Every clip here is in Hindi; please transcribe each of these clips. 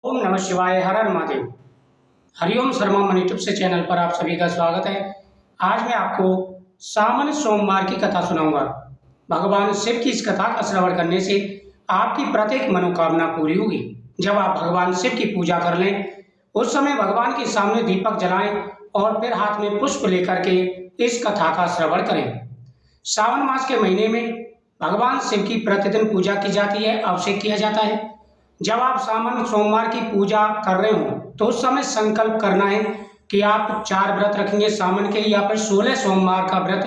ओम नमः शिवाय। हर हर महादेव। हरिओम शर्मा मन यूट्यूब से चैनल पर आप सभी का स्वागत है। आज मैं आपको सावन सोमवार की कथा सुनाऊंगा। भगवान शिव की इस कथा का श्रवण करने से आपकी प्रत्येक मनोकामना पूरी होगी। जब आप भगवान शिव की पूजा कर लें, उस समय भगवान के सामने दीपक जलाएं और फिर हाथ में पुष्प लेकर के इस कथा का श्रवण करें। सावन मास के महीने में भगवान शिव की प्रतिदिन पूजा की जाती है, अभिषेक किया जाता है। जब आप सावन सोमवार की पूजा कर रहे हो तो उस समय संकल्प करना है कि आप 4 व्रत रखेंगे सावन के, या फिर 16 सोमवार का व्रत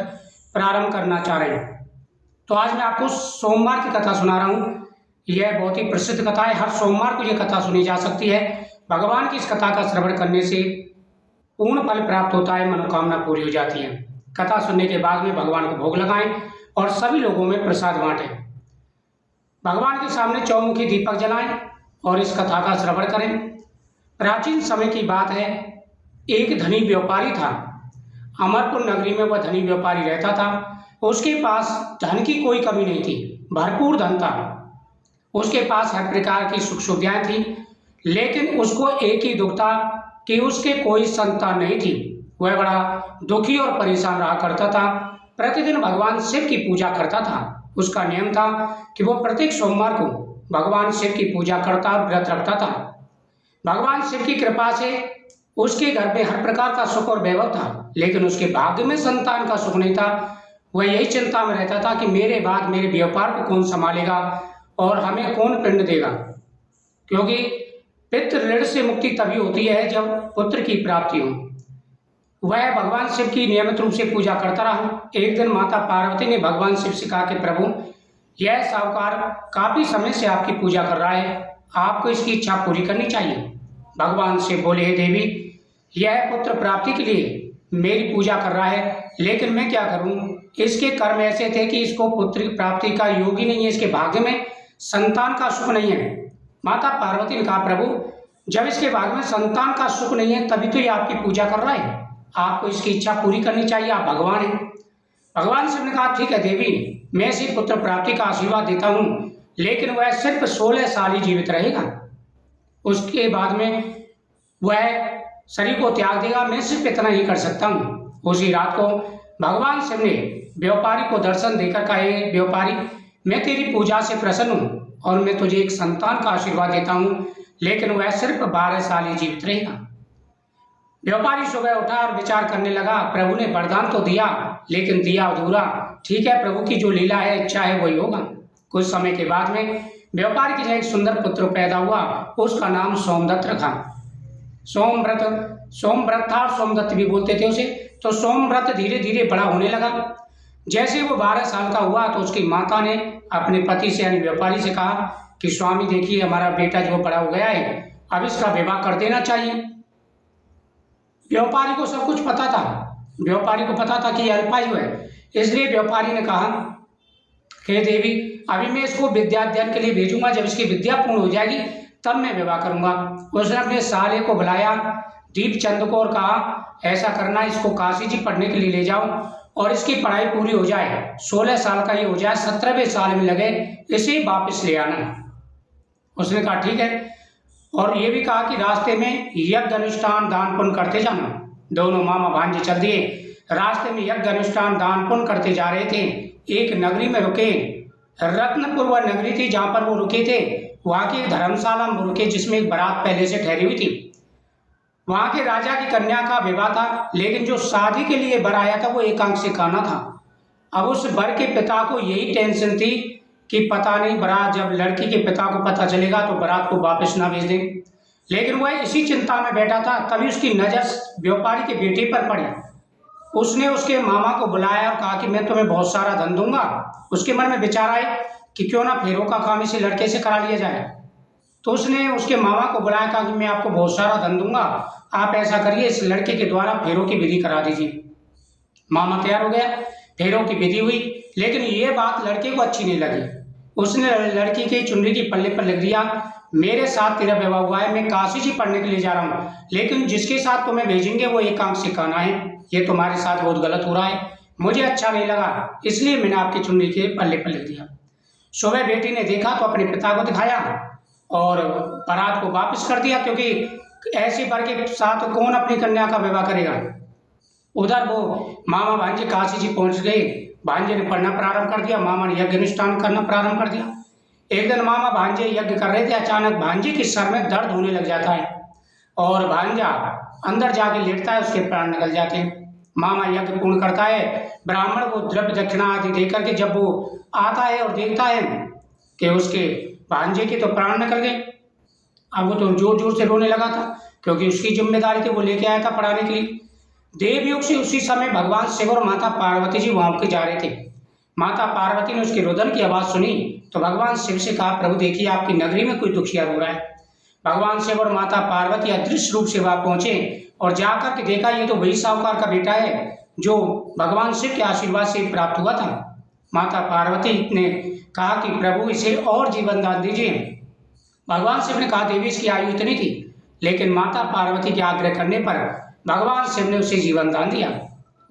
प्रारंभ करना चाह रहे हैं। तो आज मैं आपको सोमवार की कथा सुना रहा हूँ। यह बहुत ही प्रसिद्ध कथा है, हर सोमवार को यह कथा सुनी जा सकती है। भगवान की इस कथा का श्रवण करने से पूर्ण फल प्राप्त होता है, मनोकामना पूरी हो जाती है। कथा सुनने के बाद में भगवान को भोग लगाएं और सभी लोगों में प्रसाद बांटें। भगवान के सामने चौमुखी दीपक जलाएं और इस कथा का श्रवण करें। प्राचीन समय की बात है, एक धनी व्यापारी था। अमरपुर नगरी में वह धनी व्यापारी रहता था। उसके पास धन की कोई कमी नहीं थी, भरपूर धन था। उसके पास हर प्रकार की सुख सुविधाएं थी, लेकिन उसको एक ही दुख था कि उसके कोई संतान नहीं थी। वह बड़ा दुखी और परेशान रहा करता था। प्रतिदिन भगवान शिव की पूजा करता था। उसका नियम था कि वो प्रत्येक सोमवार को भगवान शिव की पूजा करता और व्रत रखता था। भगवान शिव की कृपा से उसके घर में हर प्रकार का सुख और वैभव था, लेकिन उसके भाग्य में संतान का सुख नहीं था। वह यही चिंता में रहता था कि मेरे बाद मेरे व्यापार को कौन संभालेगा और हमें कौन पिंड देगा, क्योंकि पितृ ऋण से मुक्ति तभी होती है जब पुत्र की प्राप्ति हो। वह भगवान शिव की नियमित रूप से पूजा करता रहा। एक दिन माता पार्वती ने भगवान शिव से कहा कि प्रभु, यह साहूकार काफी समय से आपकी पूजा कर रहा है, आपको इसकी इच्छा पूरी करनी चाहिए। भगवान शिव बोले, हे देवी, यह पुत्र प्राप्ति के लिए मेरी पूजा कर रहा है, लेकिन मैं क्या करूं? इसके कर्म ऐसे थे कि इसको पुत्र प्राप्ति का योग ही नहीं है, इसके भाग्य में संतान का सुख नहीं है। माता पार्वती ने कहा, प्रभु, जब इसके भाग्य में संतान का सुख नहीं है तभी तो ये आपकी पूजा कर रहा है, आपको इसकी इच्छा पूरी करनी चाहिए, आप भगवान हैं। भगवान शिव ने कहा, ठीक है देवी, मैं इसी पुत्र प्राप्ति का आशीर्वाद देता हूँ, लेकिन वह सिर्फ 16 साल ही जीवित रहेगा। उसके बाद में वह शरीर को त्याग देगा। मैं सिर्फ इतना ही कर सकता हूँ। उसी रात को भगवान शिव ने व्यापारी को दर्शन देकर कहा, हे व्यापारी, मैं तेरी पूजा से प्रसन्न हूँ और मैं तुझे एक संतान का आशीर्वाद देता हूँ, लेकिन वह सिर्फ 12 साल ही जीवित रहेगा। व्यापारी सुबह उठा और विचार करने लगा, प्रभु ने वरदान तो दिया, लेकिन दिया अधूरा। ठीक है, प्रभु की जो लीला है, इच्छा है, वही होगा। कुछ समय के बाद में व्यापारी के लिए एक सुंदर पुत्र पैदा हुआ। उसका नाम सोमदत्त रखा। सोमव्रत था और सोमदत्त भी बोलते थे उसे। तो सोमव्रत धीरे धीरे बड़ा होने लगा। जैसे वो 12 साल का हुआ तो उसकी माता ने अपने पति से यानी व्यापारी से कहा कि स्वामी देखिए, हमारा बेटा जो बड़ा हो गया है, अब इसका विवाह कर देना चाहिए। व्यापारी को सब कुछ पता था। व्यापारी को पता था कि अल्पायु है, इसलिए व्यापारी ने कहा, हे देवी, अभी मैं इसको विद्या अध्ययन के लिए भेजूंगा, जब इसकी विद्या पूर्ण हो जाएगी तब मैं विवाह करूंगा। उसने अपने साले को बुलाया, दीपचंद को, और कहा, ऐसा करना, इसको काशी जी पढ़ने के लिए ले जाओ और इसकी पढ़ाई पूरी हो जाए, 16 साल का ही हो जाए, 17वें साल में लगे, इसे वापस ले आना। उसने कहा ठीक है, और ये भी कहा कि रास्ते में यज्ञ अनुष्ठान दान पुण्य करते जाना। दोनों मामा भांजे चल दिए। रास्ते में यज्ञ अनुष्ठान दान पुण्य करते जा रहे थे। एक नगरी में रुके। रत्नपुर वह नगरी थी जहाँ पर वो रुके थे। वहाँ की धर्मशाला में रुके, जिसमें एक बारात पहले से ठहरी हुई थी। वहाँ के राजा की कन्या का विवाह था, लेकिन जो शादी के लिए वर आया था वो एकांक से काना था। अब उस वर के पिता को यही टेंशन थी कि पता नहीं बारात, जब लड़की के पिता को पता चलेगा तो बारात को वापस ना भेज दें। लेकिन वह इसी चिंता में बैठा था। तभी उसकी नजर व्यापारी के बेटे पर पड़ी। उसने उसके मामा को बुलाया और कहा कि मैं तुम्हें बहुत सारा धन दूंगा। उसके मन में विचार आए कि क्यों ना फेरों का काम इसी लड़के से करा लिया जाए। तो उसने उसके मामा को बुलाया, कहा कि मैं आपको बहुत सारा धन दूंगा, आप ऐसा करिए, इस लड़के के द्वारा फेरों की विधि करा दीजिए। मामा तैयार हो गया, फेरों की विधि हुई, लेकिन ये बात लड़के को अच्छी नहीं लगी। उसने लड़की की चुनरी की पल्ले पर लिख दिया, मेरे साथ तेरा विवाह हुआ है, मैं काशी जी पढ़ने के लिए जा रहा हूँ, लेकिन जिसके साथ तुम्हें भेजेंगे वो एकांक से काना है। ये तुम्हारे साथ बहुत गलत हो रहा है, मुझे अच्छा नहीं लगा, इसलिए मैंने आपकी चुनरी के पल्ले पर लिख दिया। सुबह बेटी ने देखा तो अपने पिता को दिखाया। और बारात को वापस कर दिया, क्योंकि ऐसे वर के साथ कौन अपनी कन्या का विवाह करेगा। उधर वो मामा भांजे काशी जी पहुंच गए। भांजे ने पढ़ना प्रारंभ कर दिया, मामा ने यज्ञ अनुष्ठान करना प्रारंभ कर दिया। एक दिन मामा भांजे यज्ञ कर रहे थे, अचानक भांजे के सर में दर्द होने लग जाता है और भांजा अंदर जाके लेटता है, उसके प्राण निकल जाते हैं। मामा यज्ञ पूर्ण करता है, ब्राह्मण को द्रव्य दक्षिणा आदि देकर के जब वो आता है और देखता है कि उसके भांजे के तो प्राण निकल गए। अब वो तो जोर जोर से रोने लगा था, क्योंकि उसकी जिम्मेदारी थी, वो लेके आया था पढ़ाने के लिए। देवयोग से उसी समय भगवान शिव और माता पार्वती जी वहां के जा रहे थे। माता पार्वती ने उसके रुदन की आवाज सुनी तो भगवान शिव से कहा, प्रभु देखिए आपकी नगरी में कोई दुखिया रो रहा है। भगवान शिव और माता पार्वती अदृश्य रूप से वहां पहुंचे और जाकर के देखा ये तो वही साहूकार का बेटा है जो भगवान शिव के आशीर्वाद से प्राप्त हुआ था। माता पार्वती ने कहा कि प्रभु इसे और जीवन दान दीजिए। भगवान शिव ने कहा, देवी इसकी आयु इतनी थी, लेकिन माता पार्वती के आग्रह करने पर भगवान शिव ने उसे जीवन दान दिया।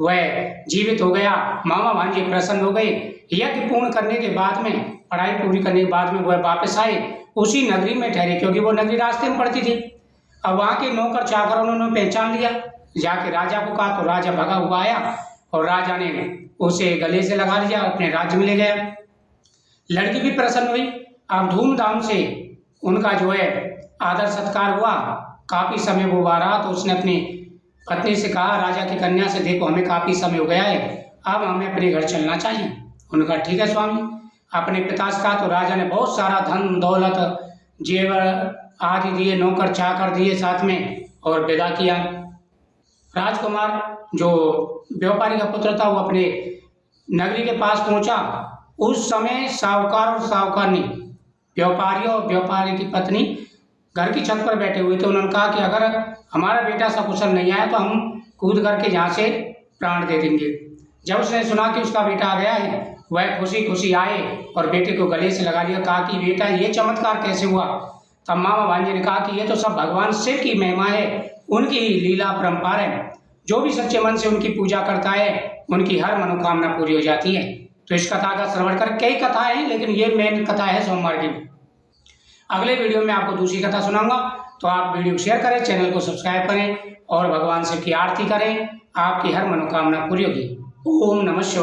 वह जीवित हो गया। मामा भांजे प्रसन्न हो गए। यज्ञ पूर्ण करने के बाद में, पढ़ाई पूरी करने के बाद में वह वापस आए, उसी नगरी में ठहरे, क्योंकि वो नगरी रास्ते में पड़ती थी। अब वहाँ के नौकर चाकर उन्होंने पहचान लिया। जाके राजा को कहा तो राजा भगा हुआ आया और राजा ने उसे गले से लगा लिया, अपने राज्य में ले गया। लड़की भी प्रसन्न हुई। अब धूमधाम से उनका जो है आदर सत्कार हुआ। काफी समय वो बारहा तो उसने अपनी पत्नी से कहा, राजा की कन्या से, देखो हमें काफी समय हो गया है, अब हमें अपने घर चलना चाहिए। उन्होंने कहा ठीक है स्वामी। अपने पिता से कहा तो राजा ने बहुत सारा धन दौलत जेवर आदि दिए, नौकर चाकर दिए साथ में, और विदा किया। राजकुमार जो व्यापारी का पुत्र था वो अपने नगरी के पास पहुंचा। उस समय साहूकार और साहूकारनी, व्यापारी और व्यापारी की पत्नी घर की छत पर बैठे हुए थे। उन्होंने कहा कि अगर हमारा बेटा सकुशल नहीं आया तो हम कूद करके यहाँ से प्राण दे देंगे। जब उसने सुना कि उसका बेटा आ गया है, वह खुशी खुशी आए और बेटे को गले से लगा लिया। कहा कि बेटा ये चमत्कार कैसे हुआ। तब मामा भांजे ने कहा कि ये तो सब भगवान शिव की महिमा है, उनकी लीला परंपार है। जो भी सच्चे मन से उनकी पूजा करता है उनकी हर मनोकामना पूरी हो जाती है। तो इस कथा का श्रवण कर, कई कथाएं हैं लेकिन ये मेन कथा है सोमवार की। अगले वीडियो में आपको दूसरी कथा सुनाऊंगा, तो आप वीडियो शेयर करें, चैनल को सब्सक्राइब करें और भगवान शिव की आरती करें। आपकी हर मनोकामना पूरी होगी। ओम नमः शिवाय।